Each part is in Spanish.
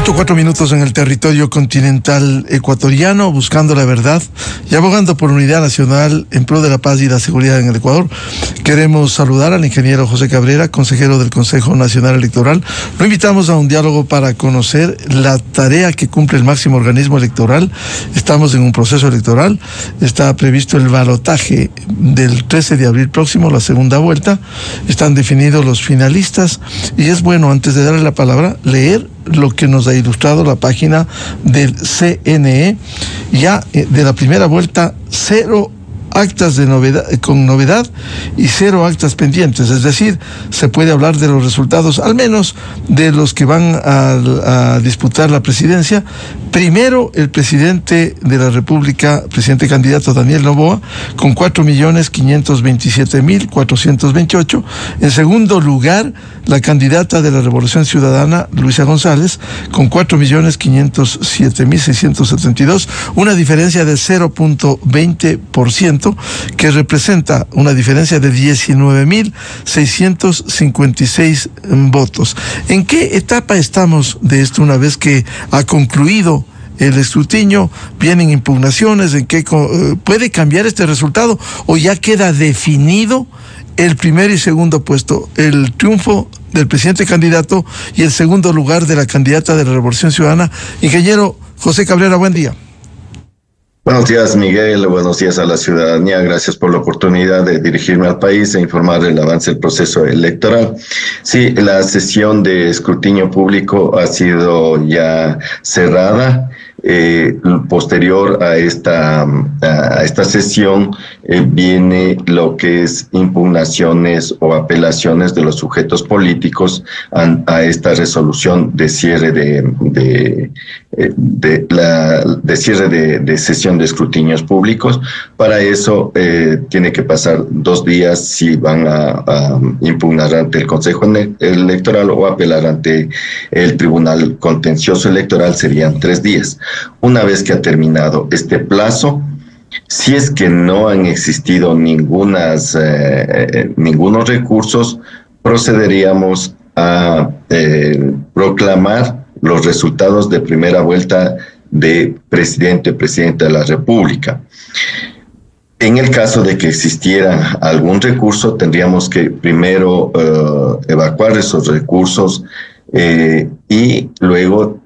8:04 en el territorio continental ecuatoriano, buscando la verdad y abogando por unidad nacional en pro de la paz y la seguridad en el Ecuador. Queremos saludar al ingeniero José Cabrera, consejero del Consejo Nacional Electoral. Lo invitamos a un diálogo para conocer la tarea que cumple el máximo organismo electoral. Estamos en un proceso electoral. Está previsto el balotaje del 13 de abril próximo, la segunda vuelta. Están definidos los finalistas y es bueno, antes de darle la palabra, leer lo que nos ha ilustrado la página del CNE. Ya de la primera vuelta, 0 actas de novedad, con novedad, y 0 actas pendientes. Es decir, se puede hablar de los resultados, al menos de los que van a disputar la presidencia. Primero, el presidente de la República, presidente candidato Daniel Noboa, con 4.527.428. En segundo lugar, la candidata de la Revolución Ciudadana, Luisa González, con 4.507.672, una diferencia de 0.20%, que representa una diferencia de 19.656 votos. ¿En qué etapa estamos de esto una vez que ha concluido el escrutinio? ¿Vienen impugnaciones? ¿En qué puede cambiar este resultado? ¿O ya queda definido el primer y segundo puesto, el triunfo del presidente candidato y el segundo lugar de la candidata de la Revolución Ciudadana? Ingeniero José Cabrera, buen día. Buenos días, Miguel. Buenos días a la ciudadanía. Gracias por la oportunidad de dirigirme al país e informar el avance del proceso electoral. Sí, la sesión de escrutinio público ha sido ya cerrada. Posterior a esta sesión viene lo que es impugnaciones o apelaciones de los sujetos políticos a esta resolución de cierre de cierre de sesión de escrutinios públicos. Para eso tiene que pasar 2 días si van a impugnar ante el Consejo Electoral o apelar ante el Tribunal Contencioso Electoral, serían 3 días. Una vez que ha terminado este plazo, si es que no han existido ningunos recursos, procederíamos a proclamar los resultados de primera vuelta de presidenta de la República. En el caso de que existiera algún recurso, tendríamos que primero evacuar esos recursos y luego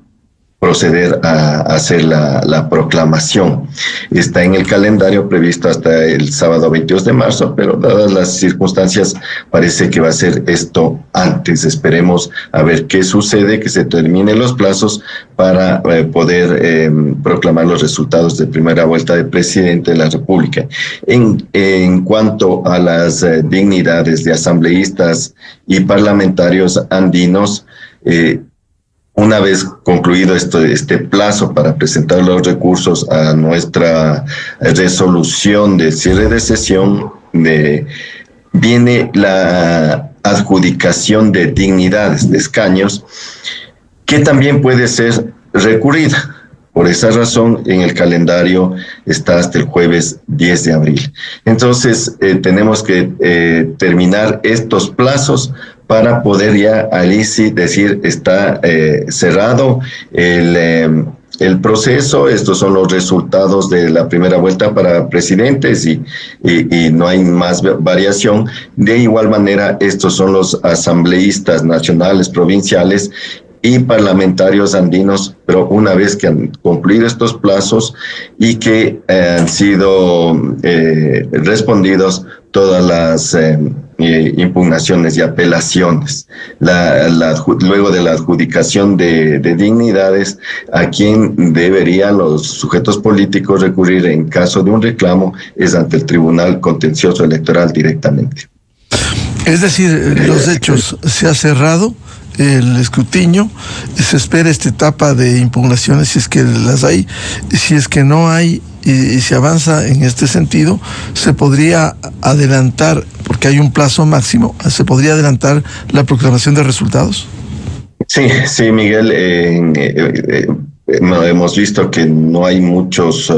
proceder a hacer la proclamación. Está en el calendario previsto hasta el sábado 22 de marzo, pero dadas las circunstancias parece que va a ser esto antes. Esperemos a ver qué sucede, que se terminen los plazos para poder proclamar los resultados de primera vuelta de presidente de la República. En cuanto a las dignidades de asambleístas y parlamentarios andinos, una vez concluido este plazo para presentar los recursos a nuestra resolución de cierre de sesión, viene la adjudicación de dignidades, de escaños, que también puede ser recurrida. Por esa razón, en el calendario está hasta el jueves 10 de abril. Entonces, tenemos que terminar estos plazos para poder ya ahí sí decir está cerrado el proceso. Estos son los resultados de la primera vuelta para presidentes y no hay más variación. De igual manera, estos son los asambleístas nacionales, provinciales y parlamentarios andinos, pero una vez que han cumplido estos plazos y que han sido respondidos todas las impugnaciones y apelaciones. Luego de la adjudicación de dignidades, a quien deberían los sujetos políticos recurrir en caso de un reclamo es ante el Tribunal Contencioso Electoral directamente. Es decir, los hechos, se ha cerrado el escrutinio, se espera esta etapa de impugnaciones si es que las hay. Si es que no hay y se avanza en este sentido, se podría adelantar, porque hay un plazo máximo, se podría adelantar la proclamación de resultados. Sí, Miguel, hemos visto que no hay muchos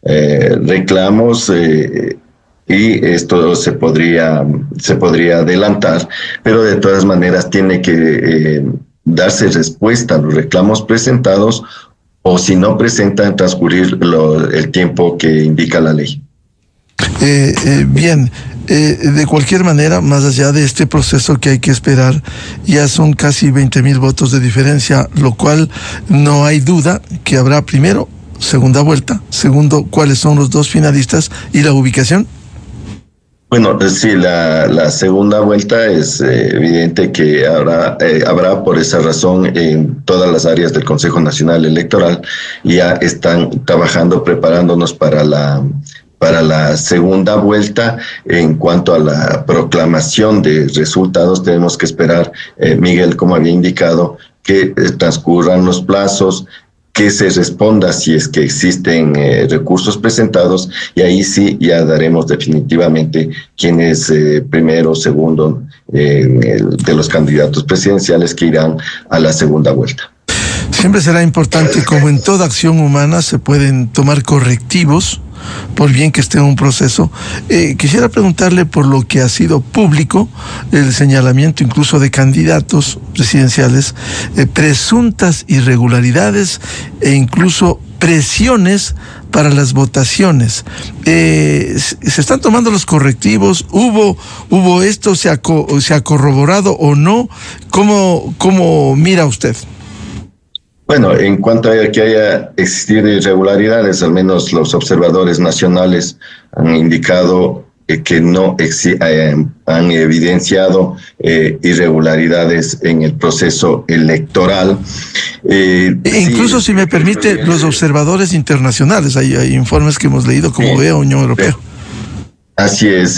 reclamos y esto se podría adelantar, pero de todas maneras tiene que darse respuesta a los reclamos presentados, o si no presentan, transcurrir el tiempo que indica la ley. Bien, de cualquier manera, más allá de este proceso que hay que esperar, ya son casi 20,000 votos de diferencia, lo cual no hay duda que habrá primero segunda vuelta, segundo, cuáles son los dos finalistas y la ubicación. Bueno, sí, la segunda vuelta es evidente que habrá por esa razón en todas las áreas del Consejo Nacional Electoral. Ya están trabajando, preparándonos para la segunda vuelta. En cuanto a la proclamación de resultados, tenemos que esperar, Miguel, como había indicado, que transcurran los plazos, que se responda si es que existen recursos presentados, y ahí sí ya daremos definitivamente quién es primero o segundo de los candidatos presidenciales que irán a la segunda vuelta. Siempre será importante, como en toda acción humana, se pueden tomar correctivos, por bien que esté en un proceso. Quisiera preguntarle por lo que ha sido público, el señalamiento incluso de candidatos presidenciales, presuntas irregularidades e incluso presiones para las votaciones. ¿Se están tomando los correctivos? ¿Hubo esto? ¿Se ha corroborado o no? ¿Cómo mira usted? Bueno, en cuanto a que haya existido irregularidades, al menos los observadores nacionales han indicado que no han evidenciado irregularidades en el proceso electoral. Incluso, si me permite, los observadores internacionales, hay informes que hemos leído como OEA, Unión Europea. Así es,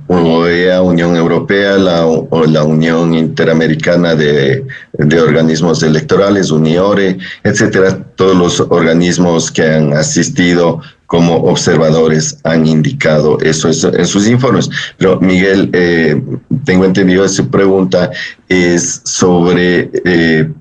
OEA, Unión Europea, la Unión Interamericana de Organismos Electorales, UNIORE, etcétera. Todos los organismos que han asistido como observadores han indicado eso en sus informes. Pero Miguel, tengo entendido que su pregunta es sobre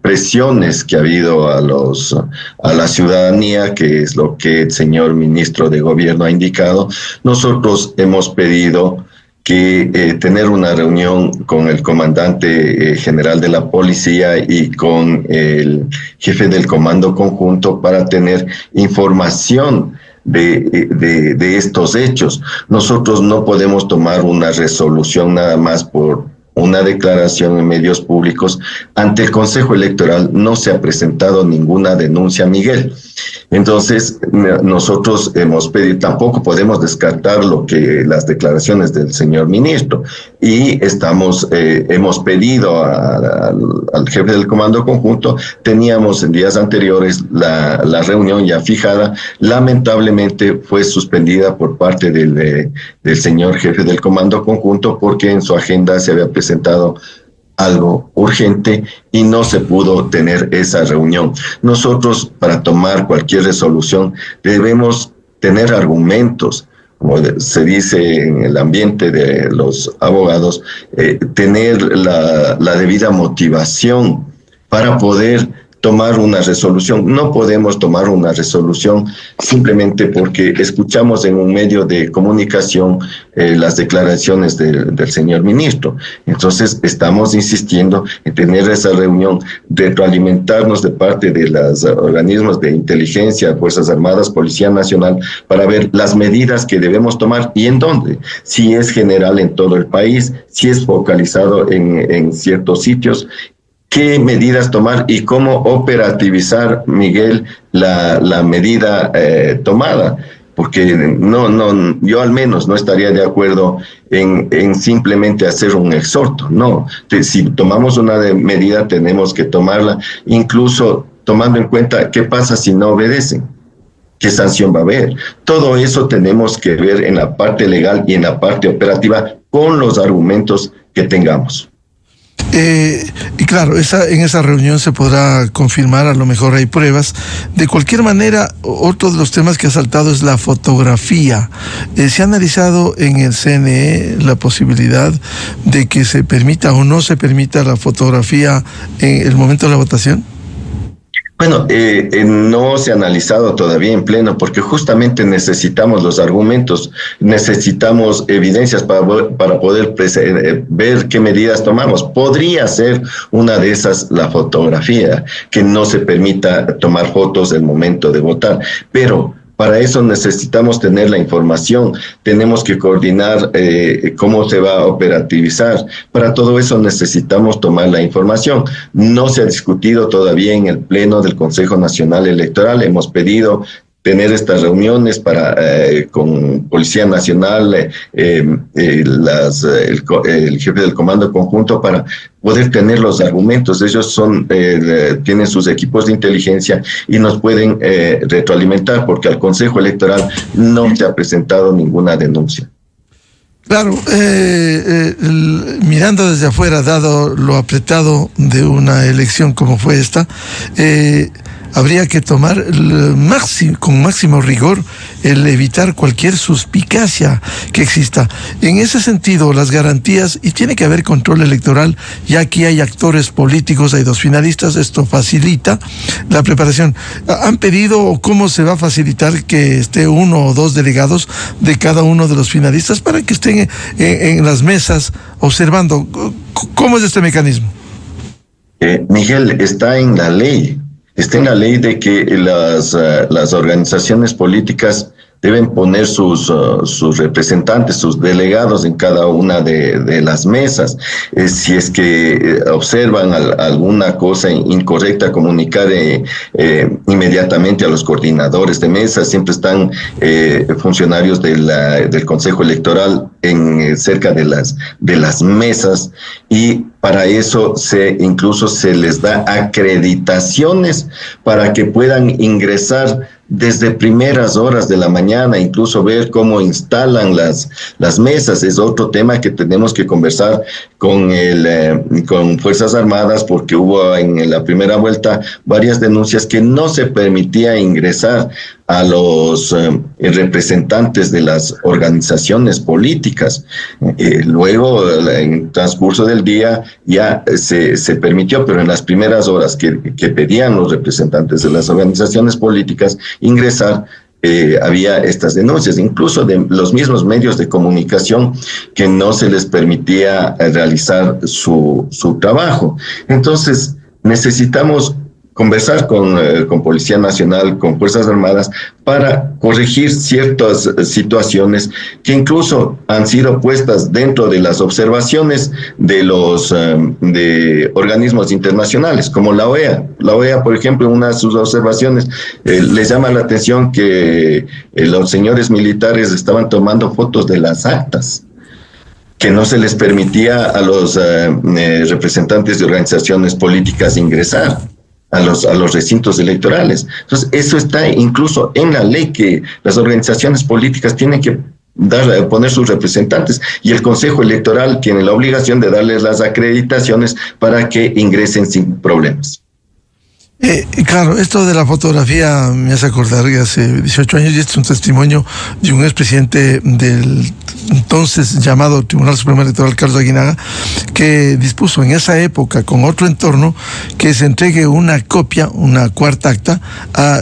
presiones que ha habido a la ciudadanía, que es lo que el señor ministro de Gobierno ha indicado. Nosotros hemos pedido que tener una reunión con el comandante general de la policía y con el jefe del comando conjunto para tener información de estos hechos. Nosotros no podemos tomar una resolución nada más por una declaración en medios públicos. Ante el Consejo Electoral no se ha presentado ninguna denuncia, Miguel. Entonces, nosotros hemos pedido, tampoco podemos descartar las declaraciones del señor ministro, y hemos pedido al jefe del comando conjunto. Teníamos en días anteriores la reunión ya fijada. Lamentablemente fue suspendida por parte del señor jefe del comando conjunto, porque en su agenda se había presentado algo urgente y no se pudo tener esa reunión. Nosotros, para tomar cualquier resolución, debemos tener argumentos, como se dice en el ambiente de los abogados, tener la debida motivación para poder tomar una resolución. No podemos tomar una resolución simplemente porque escuchamos en un medio de comunicación las declaraciones del señor ministro. Entonces, estamos insistiendo en tener esa reunión, retroalimentarnos de parte de los organismos de inteligencia, Fuerzas Armadas, Policía Nacional, para ver las medidas que debemos tomar y en dónde. Si es general en todo el país, si es focalizado en ciertos sitios, qué medidas tomar y cómo operativizar, Miguel, la medida tomada. Porque yo al menos no estaría de acuerdo en simplemente hacer un exhorto. No, si tomamos una medida, tenemos que tomarla, incluso tomando en cuenta qué pasa si no obedecen, qué sanción va a haber. Todo eso tenemos que ver en la parte legal y en la parte operativa con los argumentos que tengamos. Y claro, en esa reunión se podrá confirmar, a lo mejor hay pruebas. De cualquier manera, otro de los temas que ha saltado es la fotografía. ¿Se ha analizado en el CNE la posibilidad de que se permita o no se permita la fotografía en el momento de la votación? Bueno, no se ha analizado todavía en pleno porque justamente necesitamos los argumentos, necesitamos evidencias para poder ver qué medidas tomamos. Podría ser una de esas la fotografía, que no se permita tomar fotos del momento de votar, pero para eso necesitamos tener la información, tenemos que coordinar cómo se va a operativizar. Para todo eso necesitamos tomar la información. No se ha discutido todavía en el Pleno del Consejo Nacional Electoral. Hemos pedido tener estas reuniones con Policía Nacional, el jefe del Comando Conjunto, para poder tener los argumentos. Ellos tienen sus equipos de inteligencia y nos pueden retroalimentar, porque al Consejo Electoral no se ha presentado ninguna denuncia. Claro, mirando desde afuera, dado lo apretado de una elección como fue esta, habría que tomar con máximo rigor el evitar cualquier suspicacia que exista. En ese sentido, las garantías, y tiene que haber control electoral, ya aquí hay actores políticos, hay 2 finalistas, esto facilita la preparación. ¿Han pedido o cómo se va a facilitar que esté 1 o 2 delegados de cada uno de los finalistas para que estén en las mesas observando? ¿Cómo es este mecanismo? Miguel, está en la ley. Está en la ley de que las organizaciones políticas deben poner sus representantes, sus delegados en cada una de las mesas. Si es que observan alguna cosa incorrecta, comunicar inmediatamente a los coordinadores de mesa. Siempre están funcionarios del Consejo Electoral cerca de las mesas, y para eso incluso se les da acreditaciones para que puedan ingresar desde primeras horas de la mañana, incluso ver cómo instalan las mesas. Es otro tema que tenemos que conversar con Fuerzas Armadas, porque hubo en la primera vuelta varias denuncias que no se permitía ingresar a los representantes de las organizaciones políticas. Luego, en transcurso del día, ya se permitió, pero en las primeras horas que pedían los representantes de las organizaciones políticas ingresar, había estas denuncias, incluso de los mismos medios de comunicación, que no se les permitía realizar su trabajo. Entonces, necesitamos conversar con Policía Nacional, con Fuerzas Armadas, para corregir ciertas situaciones que incluso han sido puestas dentro de las observaciones de los de organismos internacionales, como la OEA. La OEA, por ejemplo, en una de sus observaciones les llama la atención que los señores militares estaban tomando fotos de las actas, que no se les permitía a los representantes de organizaciones políticas ingresar a los recintos electorales. Entonces, eso está incluso en la ley, que las organizaciones políticas tienen que poner sus representantes, y el Consejo Electoral tiene la obligación de darles las acreditaciones para que ingresen sin problemas. Claro, esto de la fotografía me hace acordar que hace 18 años, y este es un testimonio de un expresidente del entonces llamado Tribunal Supremo Electoral, Carlos Aguinaga, que dispuso en esa época, con otro entorno, que se entregue una copia, una cuarta acta,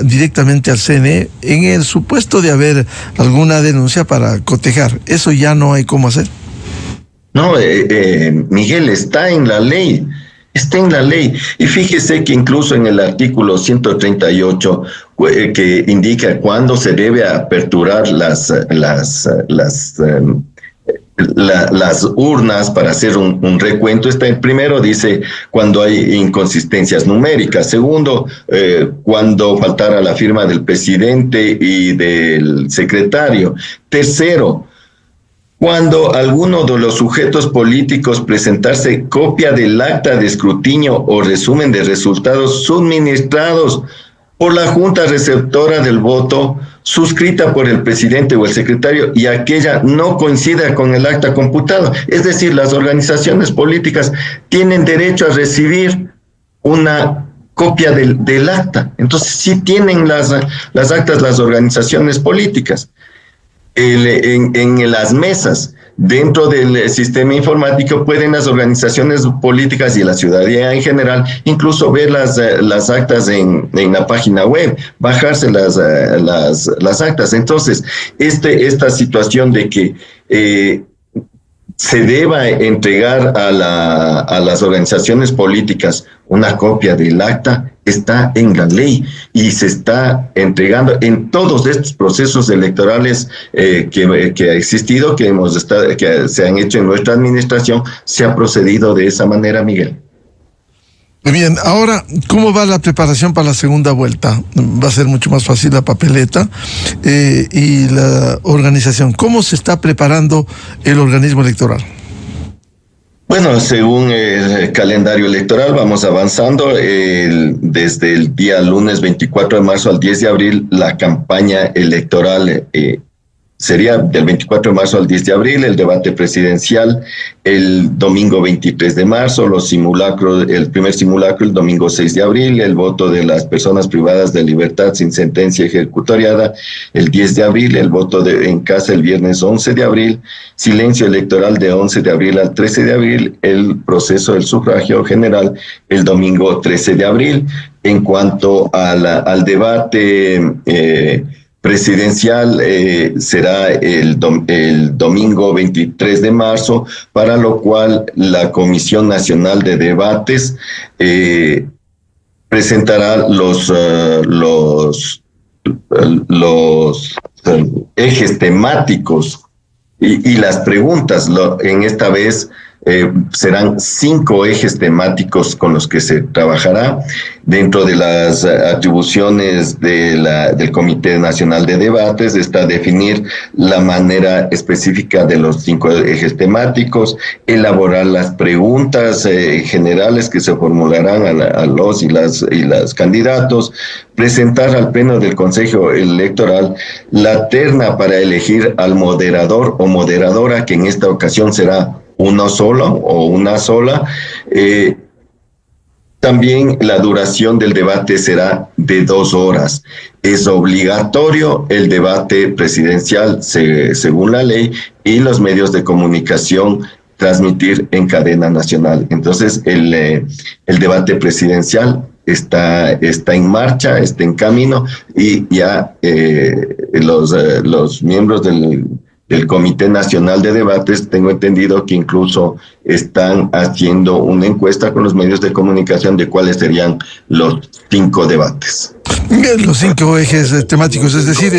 directamente al CNE, en el supuesto de haber alguna denuncia para cotejar. Eso ya no hay cómo hacer. No, Miguel, está en la ley. Está en la ley. Y fíjese que incluso en el artículo 138, que indica cuándo se debe aperturar las urnas para hacer un recuento. El primero dice cuando hay inconsistencias numéricas. Segundo, cuando faltara la firma del presidente y del secretario. Tercero, cuando alguno de los sujetos políticos presentarse copia del acta de escrutinio o resumen de resultados suministrados por la Junta Receptora del Voto, suscrita por el presidente o el secretario, y aquella no coincida con el acta computado. Es decir, las organizaciones políticas tienen derecho a recibir una copia del acta. Entonces, sí tienen las actas las organizaciones políticas. En las mesas dentro del sistema informático pueden las organizaciones políticas y la ciudadanía en general incluso ver las actas en la página web, bajarse las actas. Entonces, esta situación de que se deba entregar a las organizaciones políticas una copia del acta está en la ley y se está entregando en todos estos procesos electorales que ha existido, que se han hecho en nuestra administración. Se ha procedido de esa manera, Miguel. Bien, ahora, ¿cómo va la preparación para la segunda vuelta? Va a ser mucho más fácil la papeleta y la organización. ¿Cómo se está preparando el organismo electoral? Bueno, según el calendario electoral vamos avanzando. Desde el día lunes 24 de marzo al 10 de abril, la campaña electoral sería del 24 de marzo al 10 de abril, el debate presidencial el domingo 23 de marzo, los simulacros, el primer simulacro el domingo 6 de abril, el voto de las personas privadas de libertad sin sentencia ejecutoriada el 10 de abril, el voto en casa el viernes 11 de abril, silencio electoral de 11 de abril al 13 de abril, el proceso del sufragio general el domingo 13 de abril. En cuanto al debate presidencial será el domingo 23 de marzo, para lo cual la Comisión Nacional de Debates presentará los ejes temáticos y las preguntas. En esta vez serán 5 ejes temáticos con los que se trabajará. Dentro de las atribuciones del Comité Nacional de Debates está definir la manera específica de los 5 ejes temáticos, elaborar las preguntas generales que se formularán a los y las candidatos, presentar al Pleno del Consejo Electoral la terna para elegir al moderador o moderadora, que en esta ocasión será uno solo o una sola. También la duración del debate será de 2 horas. Es obligatorio el debate presidencial según la ley, y los medios de comunicación transmitir en cadena nacional. Entonces el debate presidencial está en marcha, está en camino, y ya los miembros del Comité Nacional de Debates, tengo entendido que incluso están haciendo una encuesta con los medios de comunicación de cuáles serían los 5 debates. Los 5 ejes temáticos, es decir...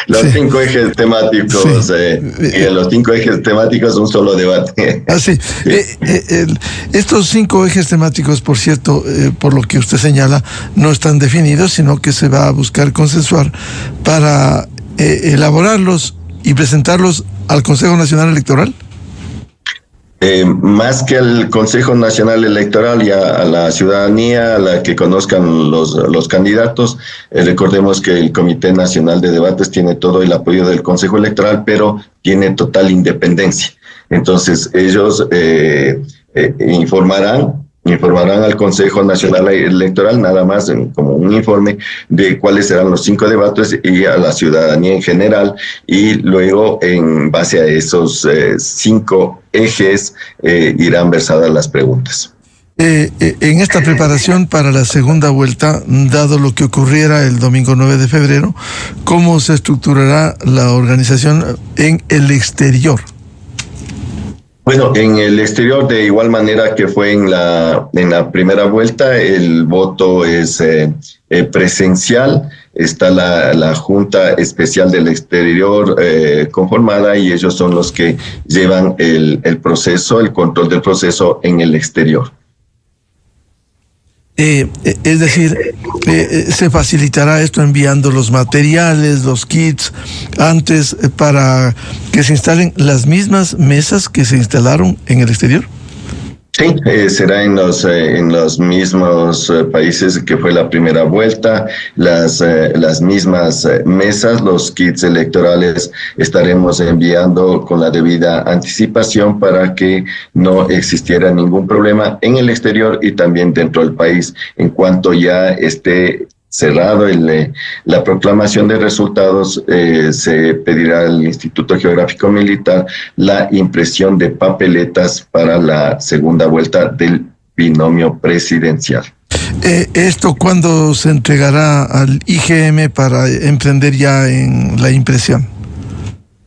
Los 5 ejes temáticos, y en los 5 ejes temáticos un solo debate. Sí. Estos 5 ejes temáticos, por cierto, por lo que usted señala, no están definidos, sino que se va a buscar consensuar para elaborarlos y presentarlos al Consejo Nacional Electoral. Más que al Consejo Nacional Electoral y a la ciudadanía, a la que conozcan los candidatos, recordemos que el Comité Nacional de Debates tiene todo el apoyo del Consejo Electoral, pero tiene total independencia. Entonces ellos informarán al Consejo Nacional Electoral nada más como un informe de cuáles serán los 5 debates, y a la ciudadanía en general, y luego en base a esos 5 ejes irán versadas las preguntas. En esta preparación para la segunda vuelta, dado lo que ocurriera el domingo 9 de febrero, ¿cómo se estructurará la organización en el exterior? Bueno, en el exterior, de igual manera que fue en la primera vuelta, el voto es presencial. Está la Junta Especial del Exterior conformada, y ellos son los que llevan el proceso, el control del proceso en el exterior. Es decir, se facilitará esto enviando los materiales, los kits, antes, para que se instalen las mismas mesas que se instalaron en el exterior. Sí, será en los mismos países que fue la primera vuelta, las mismas mesas, los kits electorales estaremos enviando con la debida anticipación para que no existiera ningún problema en el exterior y también dentro del país. En cuanto ya esté cerrado la proclamación de resultados, se pedirá al Instituto Geográfico Militar la impresión de papeletas para la segunda vuelta del binomio presidencial. ¿Esto cuándo se entregará al IGM para emprender ya en la impresión?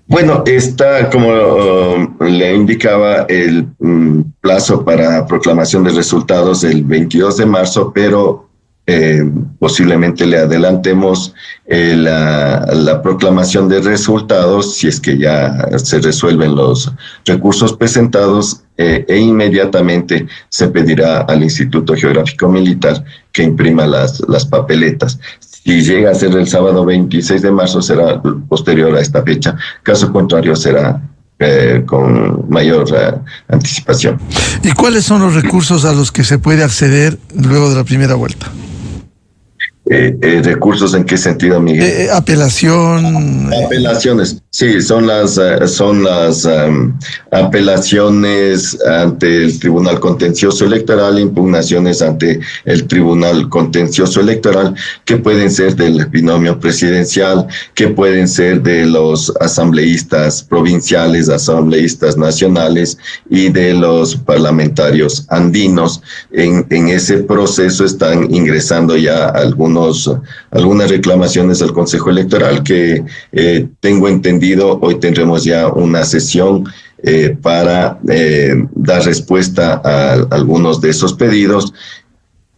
Bueno, está, como le indicaba, el plazo para proclamación de resultados el 22 de marzo, pero posiblemente le adelantemos la proclamación de resultados si es que ya se resuelven los recursos presentados, e inmediatamente se pedirá al Instituto Geográfico Militar que imprima las papeletas. Si llega a ser el sábado 26 de marzo, será posterior a esta fecha. Caso contrario, será con mayor anticipación. ¿Y cuáles son los recursos a los que se puede acceder luego de la primera vuelta? ¿Recursos en qué sentido, Miguel? Apelaciones, sí, son las apelaciones ante el Tribunal Contencioso Electoral, impugnaciones ante el Tribunal Contencioso Electoral, que pueden ser del binomio presidencial, que pueden ser de los asambleístas provinciales, asambleístas nacionales y de los parlamentarios andinos. En ese proceso están ingresando ya algunas reclamaciones al Consejo Electoral que tengo entendido, hoy tendremos ya una sesión para dar respuesta a algunos de esos pedidos,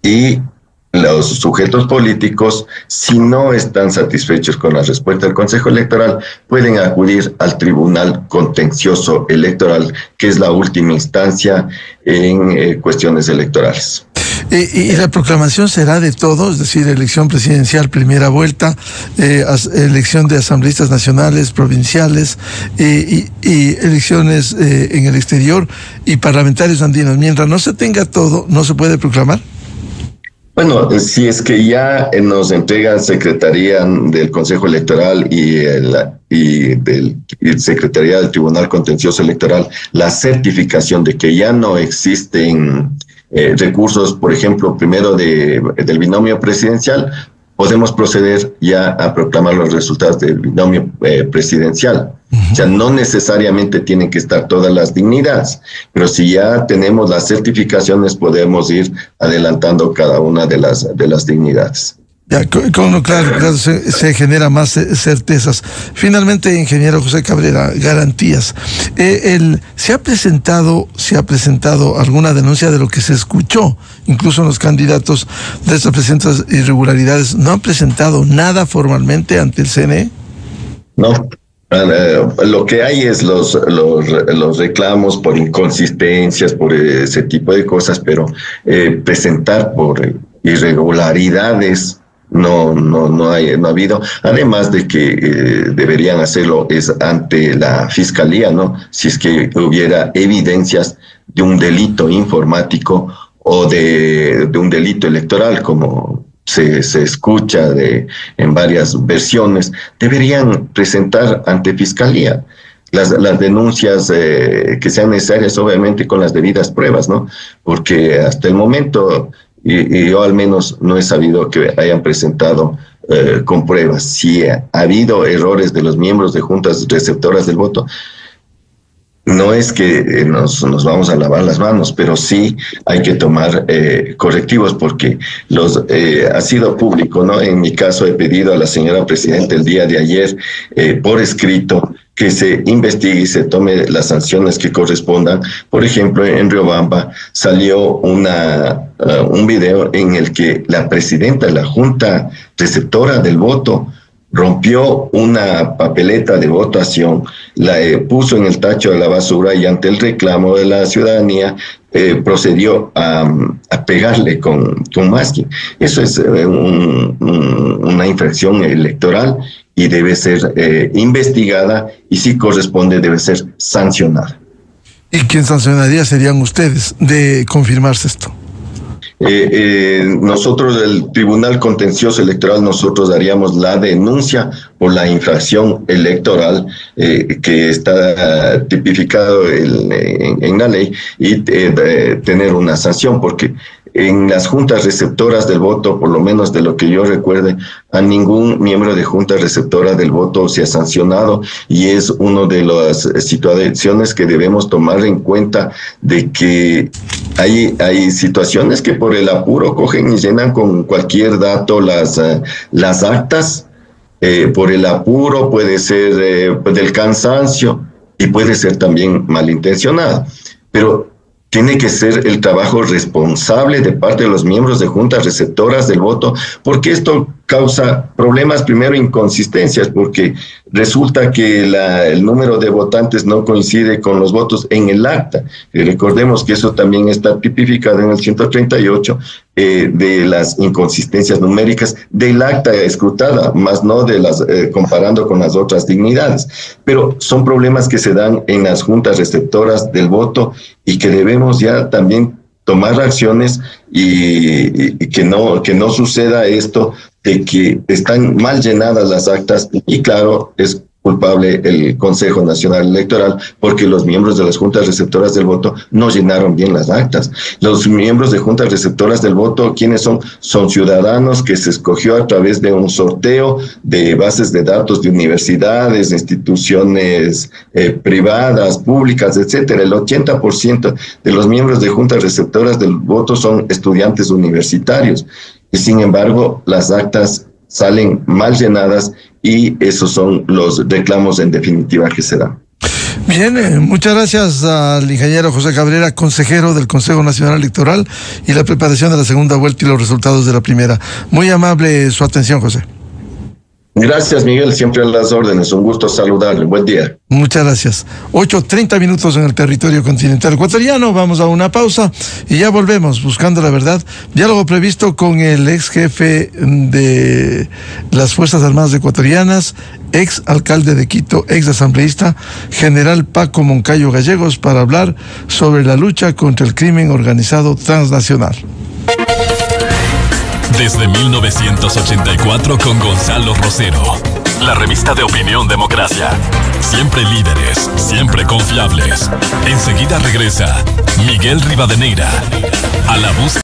y los sujetos políticos, si no están satisfechos con la respuesta del Consejo Electoral, pueden acudir al Tribunal Contencioso Electoral, que es la última instancia en cuestiones electorales. ¿Y la proclamación será de todos? Es decir, elección presidencial, primera vuelta, elección de asambleístas nacionales, provinciales, y elecciones en el exterior y parlamentarios andinos. Mientras no se tenga todo, ¿no se puede proclamar? Bueno, si es que ya nos entrega Secretaría del Consejo Electoral y Secretaría del Tribunal Contencioso Electoral la certificación de que ya no existen recursos, por ejemplo, primero del binomio presidencial, podemos proceder ya a proclamar los resultados del binomio presidencial. O sea, no necesariamente tienen que estar todas las dignidades, pero si ya tenemos las certificaciones, podemos ir adelantando cada una de las dignidades. Ya, claro, se genera más certezas. Finalmente, ingeniero José Cabrera, garantías. ¿Se ha presentado alguna denuncia de lo que se escuchó? Incluso los candidatos de estas presuntas irregularidades no han presentado nada formalmente ante el CNE. No. Lo que hay es los reclamos por inconsistencias, por ese tipo de cosas, pero presentar por irregularidades no ha habido. Además de que deberían hacerlo es ante la Fiscalía, ¿no? Si es que hubiera evidencias de un delito informático o de un delito electoral, como se escucha en varias versiones, deberían presentar ante Fiscalía las denuncias que sean necesarias, obviamente con las debidas pruebas, ¿no? Porque hasta el momento, y yo al menos no he sabido que hayan presentado con pruebas. Si ha habido errores de los miembros de juntas receptoras del voto, no es que nos vamos a lavar las manos, pero sí hay que tomar correctivos, porque ha sido público, ¿no? En mi caso he pedido a la señora presidenta el día de ayer por escrito que se investigue y se tome las sanciones que correspondan. Por ejemplo, en Riobamba salió un video en el que la presidenta de la junta receptora del voto rompió una papeleta de votación, la puso en el tacho de la basura, y ante el reclamo de la ciudadanía procedió a pegarle con masking. Eso es una infracción electoral y debe ser investigada, y si corresponde debe ser sancionada. ¿Y quién sancionaría serían ustedes de confirmarse esto? Nosotros, el Tribunal Contencioso Electoral, nosotros daríamos la denuncia por la infracción electoral que está tipificado en la ley, y tener una sanción, porque en las juntas receptoras del voto, por lo menos de lo que yo recuerde, a ningún miembro de junta receptora del voto se ha sancionado, y es una de las situaciones que debemos tomar en cuenta, de que hay situaciones que por el apuro cogen y llenan con cualquier dato las actas, por el apuro, puede ser del cansancio y puede ser también malintencionado, pero tiene que ser el trabajo responsable de parte de los miembros de juntas receptoras del voto, porque esto causa problemas, primero inconsistencias, porque resulta que el número de votantes no coincide con los votos en el acta. Y recordemos que eso también está tipificado en el 138 de las inconsistencias numéricas del acta escrutada, más no de las comparando con las otras dignidades. Pero son problemas que se dan en las juntas receptoras del voto y que debemos ya también tomar acciones y que no suceda esto de que están mal llenadas las actas, y claro, es culpable el Consejo Nacional Electoral porque los miembros de las juntas receptoras del voto no llenaron bien las actas. Los miembros de juntas receptoras del voto, ¿quiénes son? Son ciudadanos que se escogió a través de un sorteo de bases de datos de universidades, instituciones privadas, públicas, etcétera. El 80% de los miembros de juntas receptoras del voto son estudiantes universitarios, y sin embargo las actas salen mal llenadas, y esos son los reclamos en definitiva que se dan. Bien, muchas gracias al ingeniero José Cabrera, consejero del Consejo Nacional Electoral, y la preparación de la segunda vuelta y los resultados de la primera. Muy amable su atención, José. Gracias, Miguel, siempre a las órdenes, un gusto saludarle, buen día. Muchas gracias. 8:30 en el territorio continental ecuatoriano, vamos a una pausa y ya volvemos, buscando la verdad. Diálogo previsto con el ex jefe de las Fuerzas Armadas Ecuatorianas, ex alcalde de Quito, ex asambleísta, general Paco Moncayo Gallegos, para hablar sobre la lucha contra el crimen organizado transnacional. Desde 1984 con Gonzalo Rosero, la revista de opinión Democracia. Siempre líderes, siempre confiables. Enseguida regresa Miguel Rivadeneira a la búsqueda.